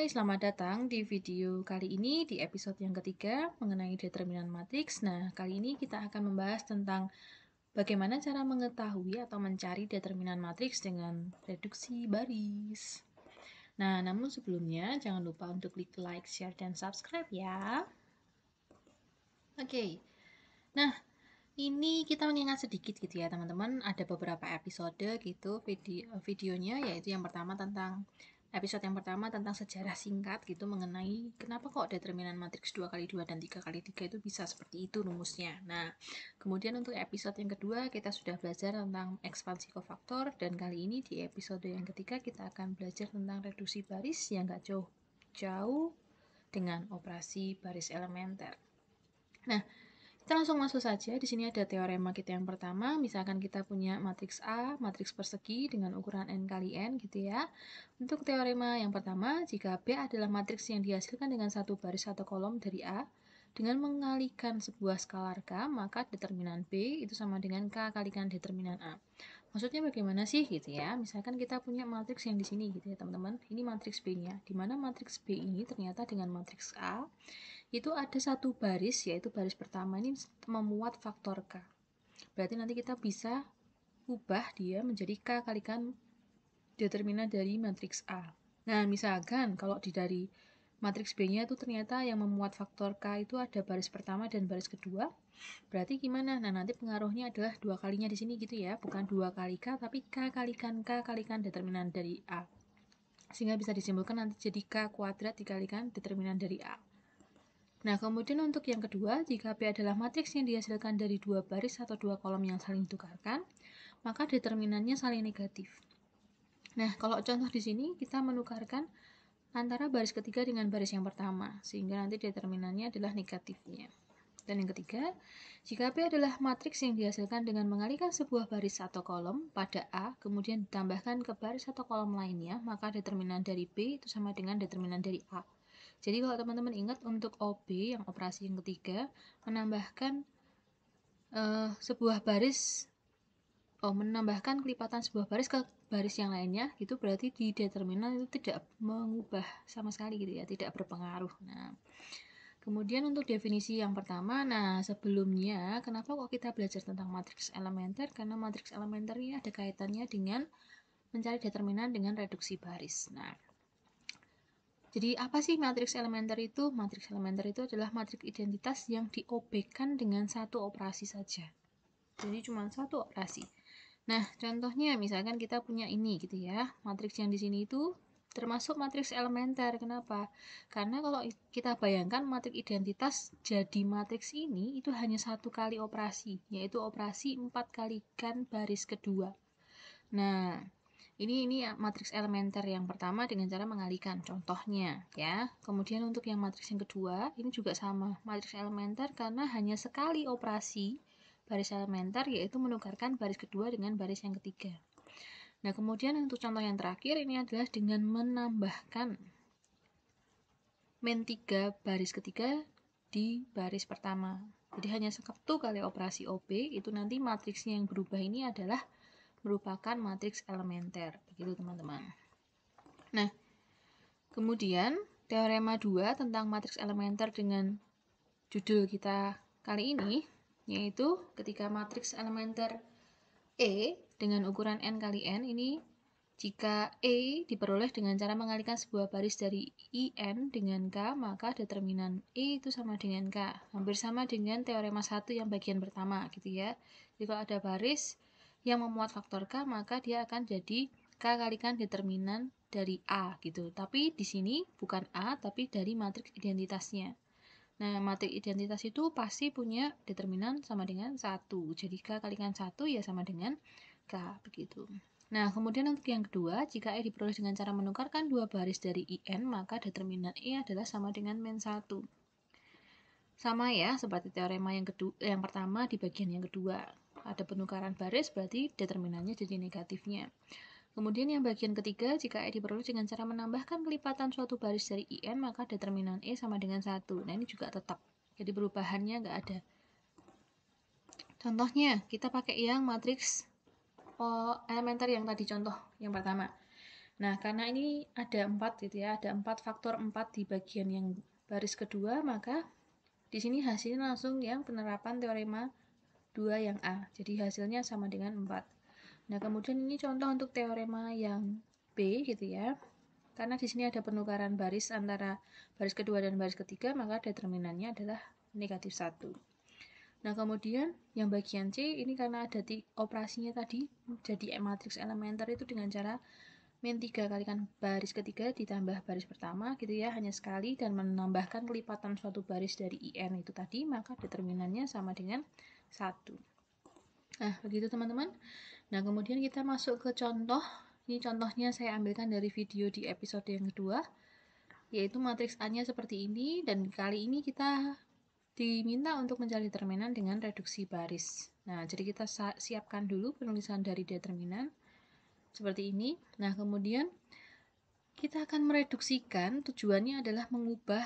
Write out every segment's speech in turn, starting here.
Hai, selamat datang di video kali ini di episode yang ketiga mengenai determinan matriks. Nah, kali ini kita akan membahas tentang bagaimana cara mengetahui atau mencari determinan matriks dengan reduksi baris. Nah, namun sebelumnya jangan lupa untuk klik like, share, dan subscribe ya. Oke, nah ini kita mengingat sedikit gitu ya teman-teman, ada beberapa episode gitu videonya, yaitu yang pertama tentang episode yang pertama tentang sejarah singkat gitu mengenai kenapa kok determinan matriks 2x2 dan 3x3 itu bisa seperti itu rumusnya. Nah, kemudian untuk episode yang kedua kita sudah belajar tentang ekspansi kofaktor, dan kali ini di episode yang ketiga kita akan belajar tentang reduksi baris yang gak jauh dengan operasi baris elementer. Nah, kita langsung masuk saja. Di sini ada teorema kita yang pertama. Misalkan kita punya matriks A, matriks persegi dengan ukuran n kali n gitu ya. Untuk teorema yang pertama, jika B adalah matriks yang dihasilkan dengan satu baris atau kolom dari A, dengan mengalikan sebuah skalar K, maka determinan B itu sama dengan K kalikan determinan A. Maksudnya bagaimana sih gitu ya? Misalkan kita punya matriks yang di sini gitu ya teman-teman. Ini matriks B-nya. Di mana matriks B ini ternyata dengan matriks A itu ada satu baris, yaitu baris pertama ini memuat faktor K. Berarti nanti kita bisa ubah dia menjadi K kalikan determinan dari matriks A. Nah, misalkan kalau dari matriks B-nya itu ternyata yang memuat faktor K itu ada baris pertama dan baris kedua, berarti gimana? Nah, nanti pengaruhnya adalah dua kalinya di sini gitu ya, bukan 2 kali K, tapi K kalikan determinan dari A. Sehingga bisa disimpulkan nanti jadi K kuadrat dikalikan determinan dari A. Nah, kemudian untuk yang kedua, jika B adalah matriks yang dihasilkan dari dua baris atau dua kolom yang saling ditukarkan, maka determinannya saling negatif. Nah, kalau contoh di sini kita menukarkan antara baris ketiga dengan baris yang pertama, sehingga nanti determinannya adalah negatifnya. Dan yang ketiga, jika B adalah matriks yang dihasilkan dengan mengalihkan sebuah baris atau kolom pada A, kemudian ditambahkan ke baris atau kolom lainnya, maka determinan dari B itu sama dengan determinan dari A. Jadi kalau teman-teman ingat untuk OB yang operasi yang ketiga, menambahkan menambahkan kelipatan sebuah baris ke baris yang lainnya, itu berarti di determinan itu tidak mengubah sama sekali gitu ya, tidak berpengaruh. Nah, kemudian untuk definisi yang pertama, nah sebelumnya kenapa kok kita belajar tentang matriks elementer? Karena matriks elementer ini ada kaitannya dengan mencari determinan dengan reduksi baris. Nah, jadi apa sih matriks elementer itu? Matriks elementer itu adalah matriks identitas yang diobekkan dengan satu operasi saja. Jadi cuma satu operasi. Nah, contohnya misalkan kita punya ini gitu ya. Matriks yang di sini itu termasuk matriks elementer. Kenapa? Karena kalau kita bayangkan matriks identitas jadi matriks ini itu hanya satu kali operasi, yaitu operasi 4 kalikan baris kedua. Nah, ini matriks elementer yang pertama dengan cara mengalihkan contohnya ya. Kemudian untuk yang matriks yang kedua, ini juga sama, matriks elementer karena hanya sekali operasi baris elementer, yaitu menukarkan baris kedua dengan baris yang ketiga. Nah, kemudian untuk contoh yang terakhir ini adalah dengan menambahkan min 3 baris ketiga di baris pertama. Jadi hanya satu kali operasi OB, itu nanti matriksnya yang berubah ini adalah merupakan matriks elementer. Begitu teman-teman. Nah, kemudian teorema 2 tentang matriks elementer dengan judul kita kali ini, yaitu ketika matriks elementer E dengan ukuran n kali n ini, jika E diperoleh dengan cara mengalihkan sebuah baris dari IN dengan K, maka determinan E itu sama dengan K. Hampir sama dengan teorema 1 yang bagian pertama gitu ya. Jadi kalau ada baris yang memuat faktor K, maka dia akan jadi K kalikan determinan dari A gitu. Tapi di sini bukan A, tapi dari matriks identitasnya. Nah, matriks identitas itu pasti punya determinan sama dengan 1. Jadi K kalikan 1 ya sama dengan K, begitu. Nah, kemudian untuk yang kedua, jika E diperoleh dengan cara menukarkan dua baris dari IN, maka determinan E adalah sama dengan min 1. Sama ya, seperti teorema yang pertama di bagian yang kedua. Ada penukaran baris, berarti determinannya jadi negatifnya. Kemudian yang bagian ketiga, jika E diperoleh dengan cara menambahkan kelipatan suatu baris dari IN, maka determinan E sama dengan 1. Nah, ini juga tetap. Jadi perubahannya nggak ada. Contohnya, kita pakai yang matriks elementer yang tadi contoh yang pertama. Nah, karena ini ada 4 gitu ya, ada 4 faktor 4 di bagian yang baris kedua, maka di sini hasilnya langsung yang penerapan teorema 2 yang A. Jadi hasilnya sama dengan 4. Nah, kemudian ini contoh untuk teorema yang B gitu ya. Karena di sini ada penukaran baris antara baris kedua dan baris ketiga, maka determinannya adalah negatif 1. Nah, kemudian yang bagian C ini karena ada operasinya tadi, jadi matriks elementer itu dengan cara min 3 kalikan baris ketiga ditambah baris pertama gitu ya, hanya sekali, dan menambahkan kelipatan suatu baris dari IN itu tadi, maka determinannya sama dengan 1. Nah, begitu teman-teman. Nah, kemudian kita masuk ke contoh. Ini contohnya saya ambilkan dari video di episode yang kedua, yaitu matriks A-nya seperti ini, dan kali ini kita diminta untuk mencari determinan dengan reduksi baris. Nah, jadi kita siapkan dulu penulisan dari determinan seperti ini. Nah, kemudian kita akan mereduksikan, tujuannya adalah mengubah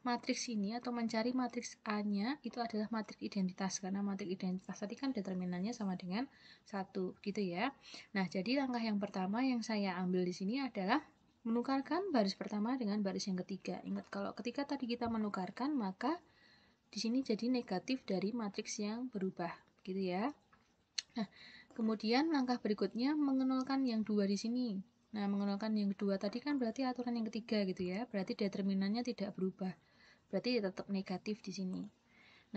matriks ini atau mencari matriks A-nya itu adalah matriks identitas, karena matriks identitas tadi kan determinannya sama dengan 1 gitu ya. Nah, jadi langkah yang pertama yang saya ambil di sini adalah menukarkan baris pertama dengan baris yang ketiga. Ingat, kalau ketika tadi kita menukarkan, maka di sini jadi negatif dari matriks yang berubah gitu ya. Nah, kemudian langkah berikutnya mengenalkan yang 2 di sini. Nah, mengenalkan yang kedua tadi kan berarti aturan yang ketiga gitu ya. Berarti determinannya tidak berubah. Berarti tetap negatif di sini.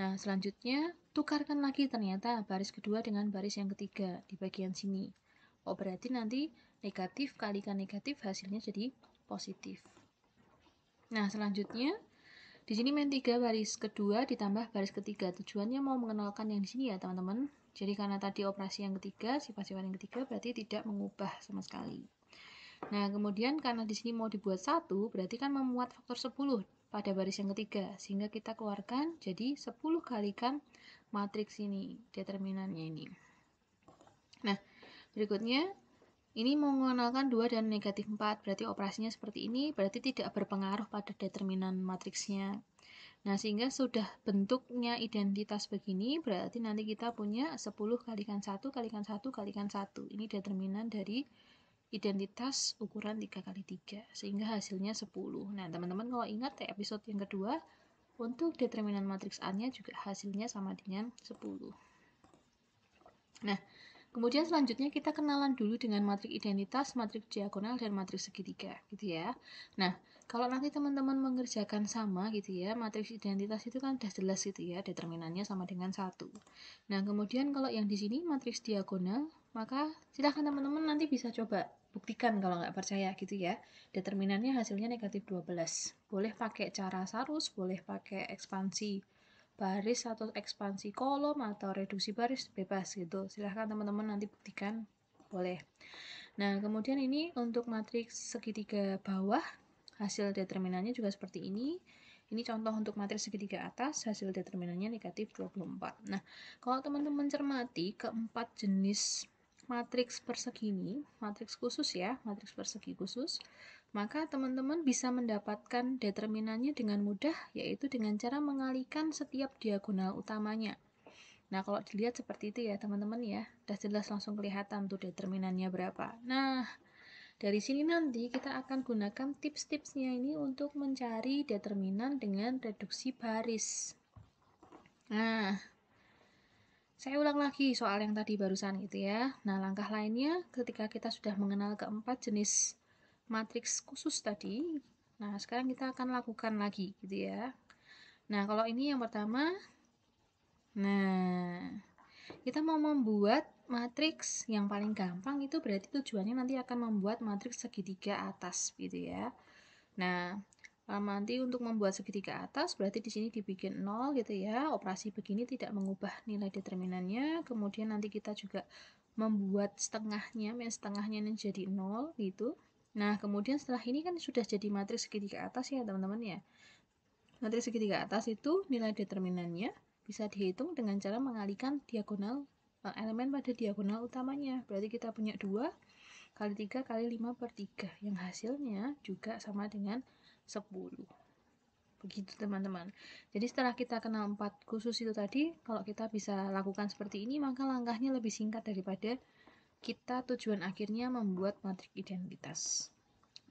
Nah, selanjutnya tukarkan lagi ternyata baris kedua dengan baris yang ketiga di bagian sini. Oh, berarti nanti negatif kalikan negatif hasilnya jadi positif. Nah, selanjutnya di sini min 3 baris kedua ditambah baris ketiga. Tujuannya mau mengenalkan yang di sini ya, teman-teman. Jadi karena tadi operasi yang ketiga, sifat-sifat yang ketiga berarti tidak mengubah sama sekali. Nah, kemudian karena di sini mau dibuat 1, berarti kan memuat faktor 10 pada baris yang ketiga, sehingga kita keluarkan jadi 10 kalikan matriks ini, determinannya ini. Nah, berikutnya ini mengenalkan 2 dan negatif 4, berarti operasinya seperti ini, berarti tidak berpengaruh pada determinan matriksnya. Nah, sehingga sudah bentuknya identitas begini, berarti nanti kita punya 10 kalikan 1 kalikan 1 kalikan 1. Ini determinan dari identitas ukuran 3 kali 3, sehingga hasilnya 10. Nah, teman-teman kalau ingat di episode yang kedua, untuk determinan matriks A-nya juga hasilnya sama dengan 10. Nah, kemudian selanjutnya kita kenalan dulu dengan matriks identitas, matriks diagonal, dan matriks segitiga gitu ya. Nah, kalau nanti teman-teman mengerjakan sama gitu ya, matriks identitas itu kan udah jelas gitu ya, determinannya sama dengan 1. Nah, kemudian kalau yang di sini matriks diagonal, maka silahkan teman-teman nanti bisa coba buktikan kalau nggak percaya gitu ya. Determinannya hasilnya negatif 12. Boleh pakai cara sarus, boleh pakai ekspansi baris atau ekspansi kolom atau reduksi baris, bebas gitu. Silahkan teman-teman nanti buktikan, boleh. Nah, kemudian ini untuk matriks segitiga bawah, hasil determinannya juga seperti ini. Ini contoh untuk matriks segitiga atas, hasil determinannya negatif 24. Nah, kalau teman-teman cermati keempat jenis matriks persegi ini, matriks khusus ya, matriks persegi khusus, maka teman-teman bisa mendapatkan determinannya dengan mudah, yaitu dengan cara mengalihkan setiap diagonal utamanya. Nah, kalau dilihat seperti itu ya teman-teman ya, udah jelas langsung kelihatan tuh determinannya berapa. Nah, dari sini nanti kita akan gunakan tips-tipsnya ini untuk mencari determinan dengan reduksi baris. Nah, saya ulang lagi soal yang tadi barusan gitu ya. Nah, langkah lainnya ketika kita sudah mengenal keempat jenis matriks khusus tadi, nah sekarang kita akan lakukan lagi gitu ya. Nah, kalau ini yang pertama, nah kita mau membuat matriks yang paling gampang itu berarti tujuannya nanti akan membuat matriks segitiga atas gitu ya. Nah, nanti untuk membuat segitiga atas berarti di sini dibikin 0 gitu ya. Operasi begini tidak mengubah nilai determinannya. Kemudian nanti kita juga membuat setengahnya, setengahnya ini jadi 0 gitu. Nah, kemudian setelah ini kan sudah jadi matriks segitiga atas ya, teman-teman ya. Matriks segitiga atas itu nilai determinannya bisa dihitung dengan cara mengalihkan diagonal elemen pada diagonal utamanya. Berarti kita punya 2 kali 3 kali 5 per 3 yang hasilnya juga sama dengan 10. Begitu teman-teman. Jadi setelah kita kenal 4 khusus itu tadi, kalau kita bisa lakukan seperti ini, maka langkahnya lebih singkat daripada kita tujuan akhirnya membuat matrik identitas.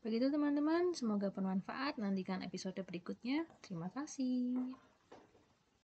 Begitu teman-teman, semoga bermanfaat. Nantikan episode berikutnya. Terima kasih.